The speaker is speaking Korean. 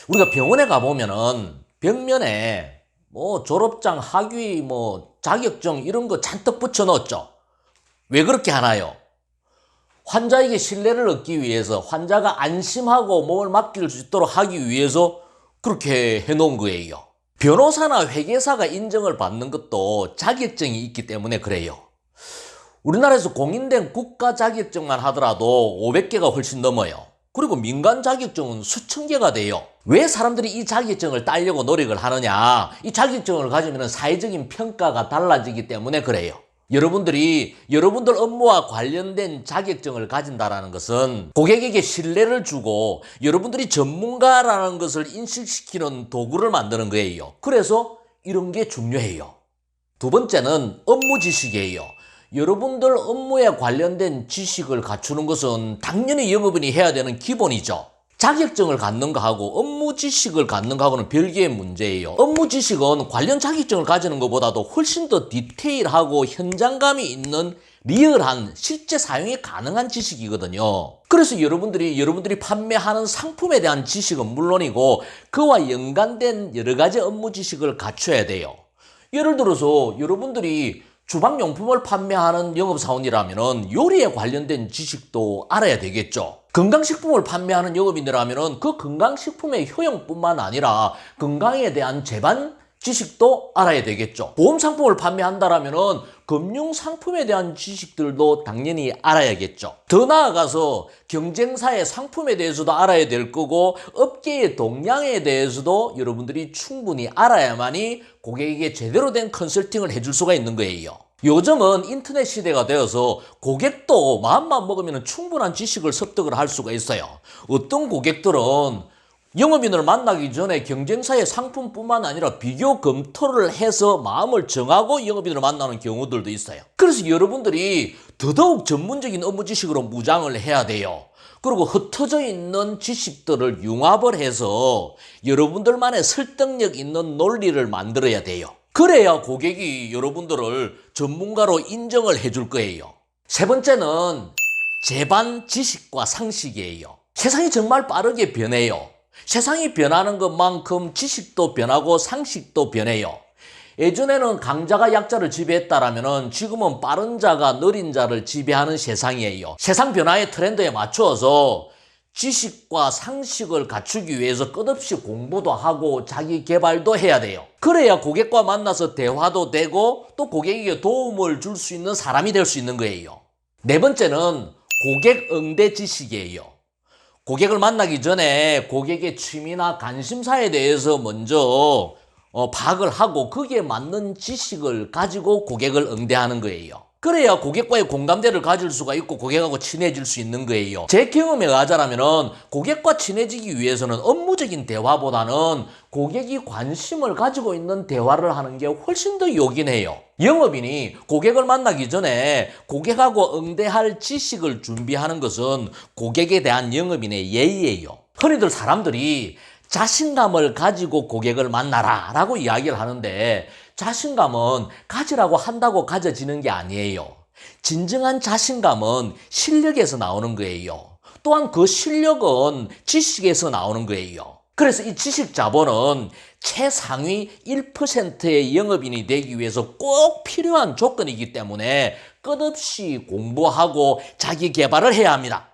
우리가 병원에 가보면은 벽면에 뭐 졸업장, 학위, 뭐 자격증 이런 거 잔뜩 붙여 넣었죠. 왜 그렇게 하나요? 환자에게 신뢰를 얻기 위해서, 환자가 안심하고 몸을 맡길 수 있도록 하기 위해서 그렇게 해놓은 거예요. 변호사나 회계사가 인정을 받는 것도 자격증이 있기 때문에 그래요. 우리나라에서 공인된 국가 자격증만 하더라도 500개가 훨씬 넘어요. 그리고 민간 자격증은 수천 개가 돼요. 왜 사람들이 이 자격증을 따려고 노력을 하느냐? 이 자격증을 가지면 사회적인 평가가 달라지기 때문에 그래요. 여러분들 업무와 관련된 자격증을 가진다는 것은 고객에게 신뢰를 주고 여러분들이 전문가라는 것을 인식시키는 도구를 만드는 거예요. 그래서 이런 게 중요해요. 두 번째는 업무 지식이에요. 여러분들 업무에 관련된 지식을 갖추는 것은 당연히 영업인이 해야 되는 기본이죠. 자격증을 갖는 거하고 업무 지식을 갖는 거하고는 별개의 문제예요. 업무 지식은 관련 자격증을 가지는 것보다도 훨씬 더 디테일하고 현장감이 있는 리얼한 실제 사용이 가능한 지식이거든요. 그래서 여러분들이 판매하는 상품에 대한 지식은 물론이고 그와 연관된 여러 가지 업무 지식을 갖춰야 돼요. 예를 들어서 여러분들이 주방용품을 판매하는 영업사원이라면 요리에 관련된 지식도 알아야 되겠죠. 건강식품을 판매하는 영업인이라면 그 건강식품의 효용뿐만 아니라 건강에 대한 제반 지식도 알아야 되겠죠. 보험상품을 판매한다면 금융상품에 대한 지식들도 당연히 알아야겠죠. 더 나아가서 경쟁사의 상품에 대해서도 알아야 될 거고 업계의 동향에 대해서도 여러분들이 충분히 알아야만이 고객에게 제대로 된 컨설팅을 해줄 수가 있는 거예요. 요즘은 인터넷 시대가 되어서 고객도 마음만 먹으면 충분한 지식을 습득을 할 수가 있어요. 어떤 고객들은 영업인을 만나기 전에 경쟁사의 상품뿐만 아니라 비교 검토를 해서 마음을 정하고 영업인을 만나는 경우들도 있어요. 그래서 여러분들이 더더욱 전문적인 업무 지식으로 무장을 해야 돼요. 그리고 흩어져 있는 지식들을 융합을 해서 여러분들만의 설득력 있는 논리를 만들어야 돼요. 그래야 고객이 여러분들을 전문가로 인정을 해줄 거예요. 세 번째는 제반 지식과 상식이에요. 세상이 정말 빠르게 변해요. 세상이 변하는 것만큼 지식도 변하고 상식도 변해요. 예전에는 강자가 약자를 지배했다라면 지금은 빠른 자가 느린 자를 지배하는 세상이에요. 세상 변화의 트렌드에 맞추어서 지식과 상식을 갖추기 위해서 끝없이 공부도 하고 자기 개발도 해야 돼요. 그래야 고객과 만나서 대화도 되고 또 고객에게 도움을 줄 수 있는 사람이 될 수 있는 거예요. 네 번째는 고객 응대 지식이에요. 고객을 만나기 전에 고객의 취미나 관심사에 대해서 먼저 파악을 하고 거기에 맞는 지식을 가지고 고객을 응대하는 거예요. 그래야 고객과의 공감대를 가질 수가 있고 고객하고 친해질 수 있는 거예요. 제 경험에 의하자면 고객과 친해지기 위해서는 업무적인 대화보다는 고객이 관심을 가지고 있는 대화를 하는 게 훨씬 더 요긴해요. 영업인이 고객을 만나기 전에 고객하고 응대할 지식을 준비하는 것은 고객에 대한 영업인의 예의예요. 흔히들 사람들이 자신감을 가지고 고객을 만나라 라고 이야기를 하는데 자신감은 가지라고 한다고 가져지는 게 아니에요. 진정한 자신감은 실력에서 나오는 거예요. 또한 그 실력은 지식에서 나오는 거예요. 그래서 이 지식 자본은 최상위 1%의 영업인이 되기 위해서 꼭 필요한 조건이기 때문에 끝없이 공부하고 자기 개발을 해야 합니다.